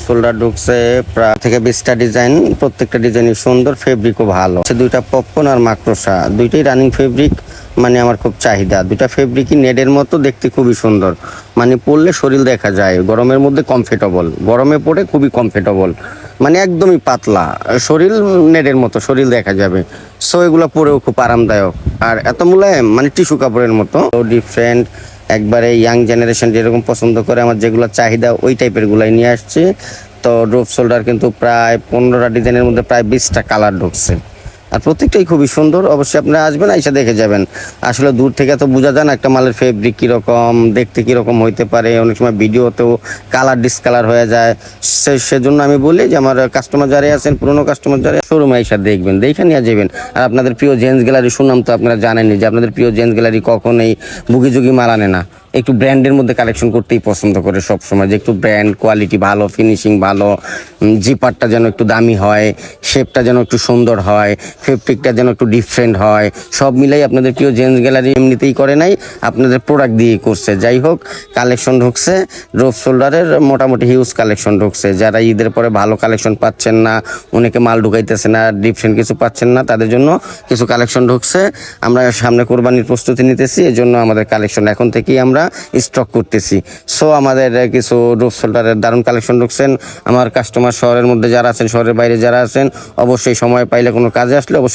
Shoulder ঢুকছে প্রায় থেকে 20টা ডিজাইন, প্রত্যেকটা ডিজাইনই সুন্দর, ফেব্রিকও ভালো। দুইটা পপকর্ন আর মাকড়সা দুইটাই রানিং ফেব্রিক, মানে আমার খুব চাহিদা। দুইটা ফেব্রিকই নেডের মতো, দেখতে খুবই সুন্দর, মানে পরলে শরীর দেখা যায়, গরমের মধ্যে কমফোর্টেবল, গরমে পরে খুবই কমফোর্টেবল, মানে একদমই পাতলা শরীর, নেডের মতো শরীর দেখা যাবে। সো এগুলো পরেও খুব আরামদায়ক আর এত মোলায়েম, মানে টিস্যু কাপড়ের মতো। ডিফারেন্ট একবারে ইয়াং জেনারেশন যেরকম পছন্দ করে, আমার যেগুলো চাহিদা ওই টাইপের গুলাই নিয়ে আসছে। তো ড্রপ শোল্ডার কিন্তু প্রায় 15টা ডিজাইনের মধ্যে প্রায় 20টা কালার ঢুকছে, আর প্রত্যেকটাই খুবই সুন্দর। অবশ্যই আপনারা আসবেন, এসে দেখে যাবেন। আসলে দূর থেকে তো বোঝা যায় না একটা মালের ফেব্রিক কীরকম, দেখতে কীরকম হইতে পারে, অনেক সময় ভিডিওতেও কালার ডিসকালার হয়ে যায়। সেজন্য আমি বলি যে আমার কাস্টমার যারা আছেন, পুরোনো কাস্টমার যারা, শোরুমে এসে দেখবেন, দেখে নিয়ে যাবেন। আর আপনাদের প্রিয় জেন্টস গ্যালারি সুনাম তো আপনারা জানেনই, যে আপনাদের প্রিয় জেন্টস গ্যালারি কখনোই বুগিঝুগি মাল আনে না, একটু ব্র্যান্ডের মধ্যে কালেকশন করতেই পছন্দ করে সবসময়, যে একটু ব্র্যান্ড, কোয়ালিটি ভালো, ফিনিশিং ভালো, জিপারটা যেন একটু দামি হয়, শেপটা যেন একটু সুন্দর হয়, ফেব্রিকটা যেন একটু ডিফারেন্ট হয়। সব মিলাই আপনাদের প্রিয় জেন্টস গ্যালারি এমনিতেই করে নাই, আপনাদের প্রোডাক্ট দিয়েই করছে। যাই হোক, কালেকশন ঢুকছে ড্রপ শোল্ডারের, মোটামুটি হিউজ কালেকশন ঢুকছে। যারা ঈদের পরে ভালো কালেকশন পাচ্ছেন না, অনেকে মাল ঢুকাইতেছে না, ডিফারেন্ট কিছু পাচ্ছেন না, তাদের জন্য কিছু কালেকশন ঢুকছে। আমরা সামনে কোরবানির প্রস্তুতি নিতেছি, এজন্য আমাদের কালেকশন এখন থেকেই আমরা স্টক করতেছি। সো আমাদের কিছু ড্রপ শোল্ডারের দারুণ কালেকশন ঢুকছেন। আমার কাস্টমার শহরের মধ্যে যারা আছেন, শহরের বাইরে যারা আছেন, অবশ্যই সময় পাইলে কোনো কাজে আসলে অবশ্যই